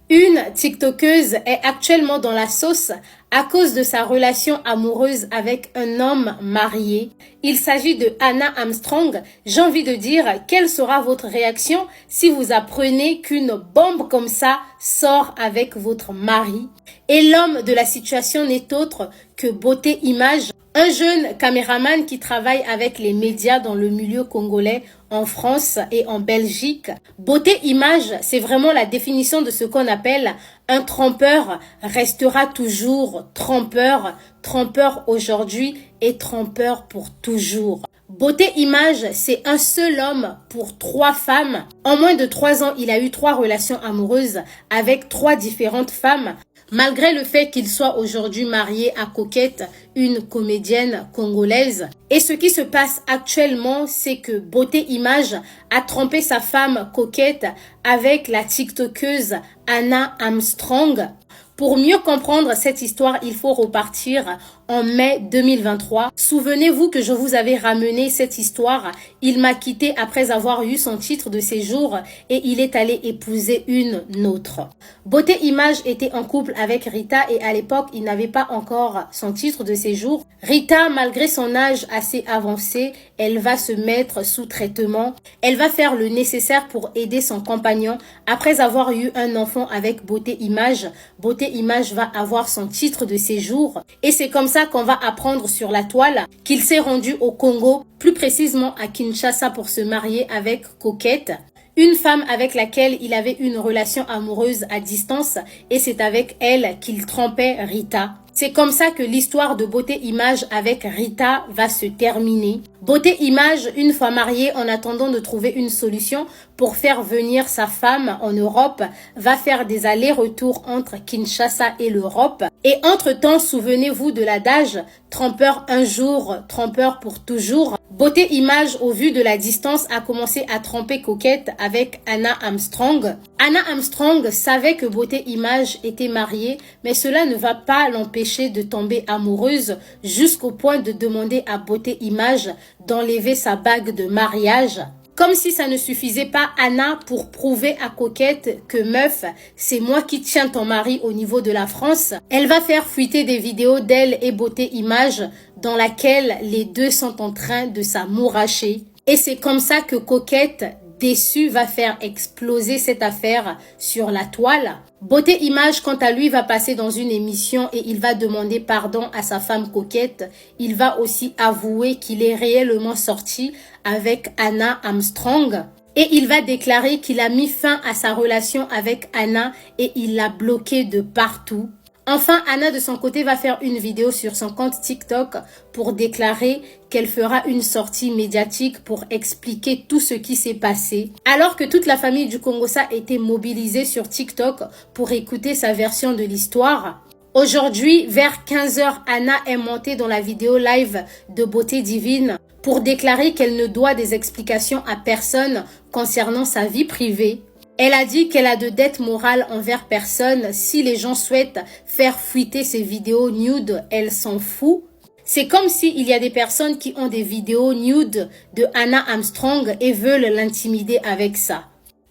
Une TikTokeuse est actuellement dans la sauce à cause de sa relation amoureuse avec un homme marié. Il s'agit de Hannah Armstrong. J'ai envie de dire, quelle sera votre réaction si vous apprenez qu'une bombe comme ça sort avec votre mari? Et l'homme de la situation n'est autre que Beauté Image, un jeune caméraman qui travaille avec les médias dans le milieu congolais, en France et en Belgique. Beauté Image, c'est vraiment la définition de ce qu'on appelle un trompeur restera toujours trompeur, trompeur aujourd'hui et trompeur pour toujours. Beauté Image, c'est un seul homme pour 3 femmes. En moins de 3 ans, il a eu 3 relations amoureuses avec 3 différentes femmes. Malgré le fait qu'il soit aujourd'hui marié à Coquette, une comédienne congolaise. Et ce qui se passe actuellement, c'est que Beauté Image a trompé sa femme Coquette avec la TikTokeuse Hannah Armstrong. Pour mieux comprendre cette histoire, il faut repartir en mai 2023. Souvenez-vous que je vous avais ramené cette histoire. Il m'a quitté après avoir eu son titre de séjour et il est allé épouser une autre. Beauté Image était en couple avec Rita et à l'époque, il n'avait pas encore son titre de séjour. Rita, malgré son âge assez avancé, elle va se mettre sous traitement. Elle va faire le nécessaire pour aider son compagnon. Après avoir eu un enfant avec Beauté Image, Beauté Image va avoir son titre de séjour. Et c'est comme ça qu'on va apprendre sur la toile qu'il s'est rendu au Congo, plus précisément à Kinshasa pour se marier avec Coquette, une femme avec laquelle il avait une relation amoureuse à distance et c'est avec elle qu'il trompait Rita. C'est comme ça que l'histoire de Beauté Image avec Rita va se terminer. Beauté Image, une fois mariée, en attendant de trouver une solution pour faire venir sa femme en Europe, va faire des allers-retours entre Kinshasa et l'Europe. Et entre-temps, souvenez-vous de l'adage « trompeur un jour, trompeur pour toujours ». Beauté Image, au vu de la distance, a commencé à tromper Coquette avec Hannah Armstrong. Hannah Armstrong savait que Beauté Image était mariée, mais cela ne va pas l'empêcher de tomber amoureuse jusqu'au point de demander à Beauté Image d'enlever sa bague de mariage. Comme si ça ne suffisait pas, Hannah, pour prouver à Coquette que meuf, c'est moi qui tiens ton mari au niveau de la France, elle va faire fuiter des vidéos d'elle et Beauté Image dans laquelle les deux sont en train de s'amouracher. Et c'est comme ça que Coquette, déçue, va faire exploser cette affaire sur la toile. Beauté Image, quant à lui, va passer dans une émission et il va demander pardon à sa femme Coquette. Il va aussi avouer qu'il est réellement sorti avec Hannah Armstrong. Et il va déclarer qu'il a mis fin à sa relation avec Hannah et il l'a bloquée de partout. Enfin, Hannah de son côté va faire une vidéo sur son compte TikTok pour déclarer qu'elle fera une sortie médiatique pour expliquer tout ce qui s'est passé. Alors que toute la famille du Congossa était mobilisée sur TikTok pour écouter sa version de l'histoire. Aujourd'hui, vers 15 h, Hannah est montée dans la vidéo live de Beauté Divine pour déclarer qu'elle ne doit des explications à personne concernant sa vie privée. Elle a dit qu'elle a de dettes morales envers personne. Si les gens souhaitent faire fuiter ses vidéos nude, elle s'en fout. C'est comme s'il y a des personnes qui ont des vidéos nude de Hannah Armstrong et veulent l'intimider avec ça.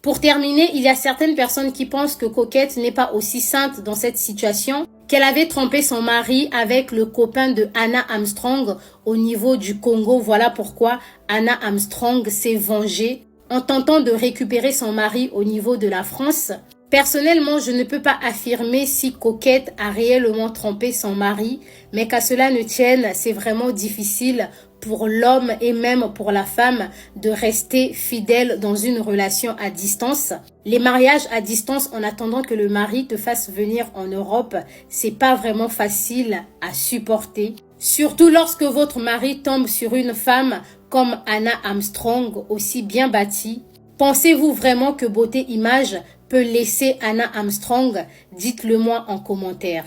Pour terminer, il y a certaines personnes qui pensent que Coquette n'est pas aussi sainte dans cette situation, qu'elle avait trompé son mari avec le copain de Hannah Armstrong au niveau du Congo. Voilà pourquoi Hannah Armstrong s'est vengée en tentant de récupérer son mari au niveau de la France. Personnellement, je ne peux pas affirmer si Coquette a réellement trompé son mari, mais qu'à cela ne tienne, c'est vraiment difficile pour l'homme et même pour la femme de rester fidèle dans une relation à distance. Les mariages à distance en attendant que le mari te fasse venir en Europe, c'est pas vraiment facile à supporter. Surtout lorsque votre mari tombe sur une femme comme Hannah Armstrong, aussi bien bâtie. Pensez-vous vraiment que Beauté Image peut laisser Hannah Armstrong? Dites-le moi en commentaire.